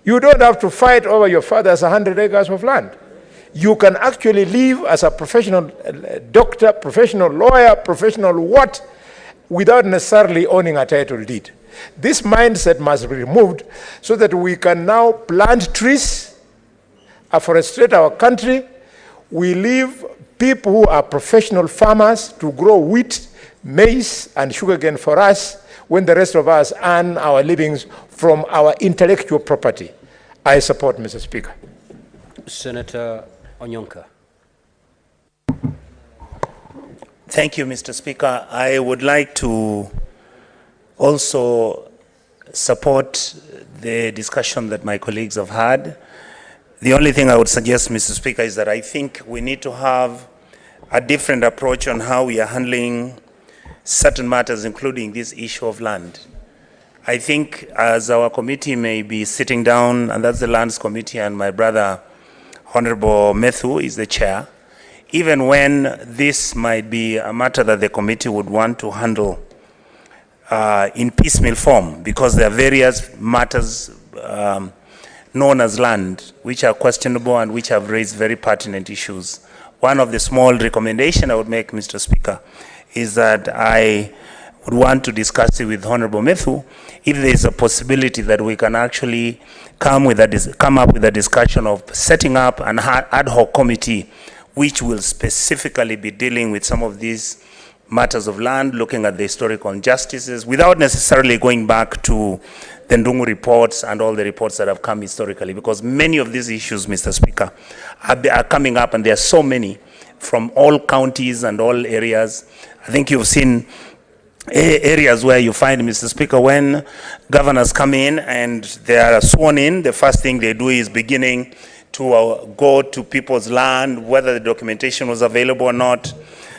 You don't have to fight over your father's 100 acres of land. You can actually live as a professional doctor, professional lawyer, professional what, without necessarily owning a title deed. This mindset must be removed so that we can now plant trees, afforestate our country. We leave people who are professional farmers to grow wheat, maize, and sugarcane for us, when the rest of us earn our livings from our intellectual property. I support, Mr. Speaker. Senator Onyonga. Thank you, Mr. Speaker. I would like to also support the discussion that my colleagues have had. The only thing I would suggest, Mr. Speaker, is that I think we need to have a different approach on how we are handling certain matters, including this issue of land. I think as our committee may be sitting down, and that's the Lands Committee, and my brother, Honorable Methu, is the chair, even when this might be a matter that the committee would want to handle in piecemeal form, because there are various matters known as land which are questionable and which have raised very pertinent issues. One of the small recommendations I would make, Mr. Speaker, is that I would want to discuss it with Honorable Methu if there is a possibility that we can actually come up with a discussion of setting up an ad hoc committee which will specifically be dealing with some of these matters of land, looking at the historical injustices, without necessarily going back to the Ndungu reports and all the reports that have come historically, because many of these issues, Mr. Speaker, are coming up, and there are so many from all counties and all areas. I think you've seen areas where you find, Mr. Speaker, when governors come in and they are sworn in, the first thing they do is beginning to go to people's land, whether the documentation was available or not.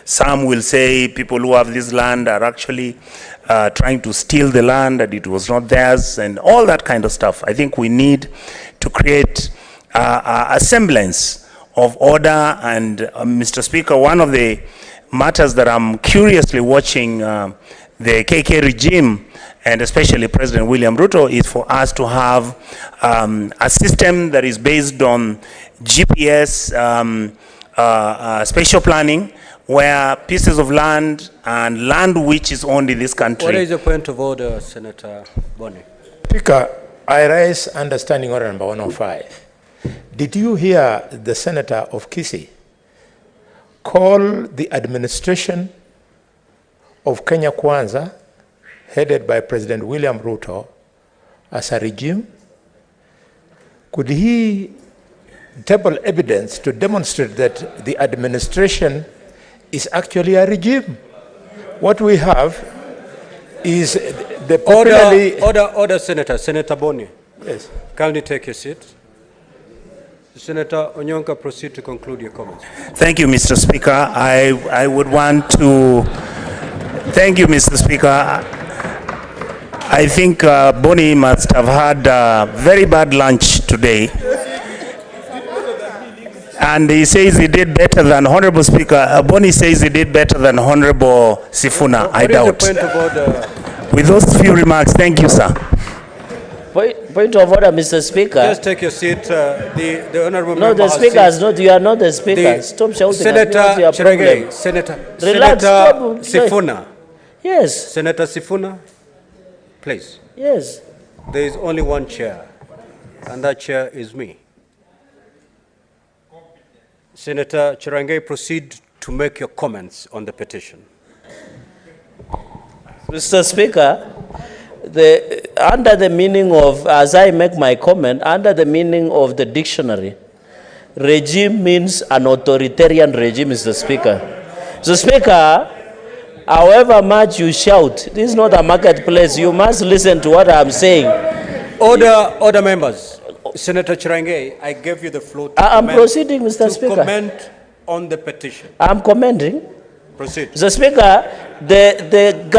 Some will say people who have this land are actually trying to steal the land, and it was not theirs, and all that kind of stuff. I think we need to create a semblance of order. And Mr. Speaker, one of the matters that I'm curiously watching the KK regime, and especially President William Ruto, is for us to have a system that is based on GPS spatial planning, where pieces of land and land which is owned in this country. What is the point of order, Senator Boni? Speaker, I raise understanding order number 105. Did you hear the Senator of Kisii call the administration of Kenya Kwanza, headed by President William Ruto, as a regime? Could he table evidence to demonstrate that the administration is actually a regime? What we have is the popularly... Order, Senator. Senator Boni. Yes. Kindly take your seat. Senator Onyonga, proceed to conclude your comments. Thank you, Mr. Speaker. I would want to... Thank you, Mr. Speaker. I think Boni must have had a very bad lunch today. And he says he did better than Honorable Speaker. Boni says he did better than Honorable Sifuna. I doubt. What is the point of order? With those few remarks, thank you, sir. Point of order, Mr. Speaker. Just take your seat. The honorable no, member. No, the speaker has not. You are not the speaker. Stop shouting. Senator Cherengei. Senator Sifuna. Yes. Senator Sifuna, please. Yes. There is only one chair, and that chair is me. Senator Cherengei, proceed to make your comments on the petition. Mr. Speaker, under the meaning of, as I make my comment, under the meaning of the dictionary, regime means an authoritarian regime, Mr. Speaker. Mr. Speaker, however much you shout, this is not a marketplace. You must listen to what I'm saying. Order, members. Senator Cherengei, I gave you the floor. I'm proceeding, Mr. Speaker. Comment on the petition. I'm commenting. Proceed. Mr. Speaker, the government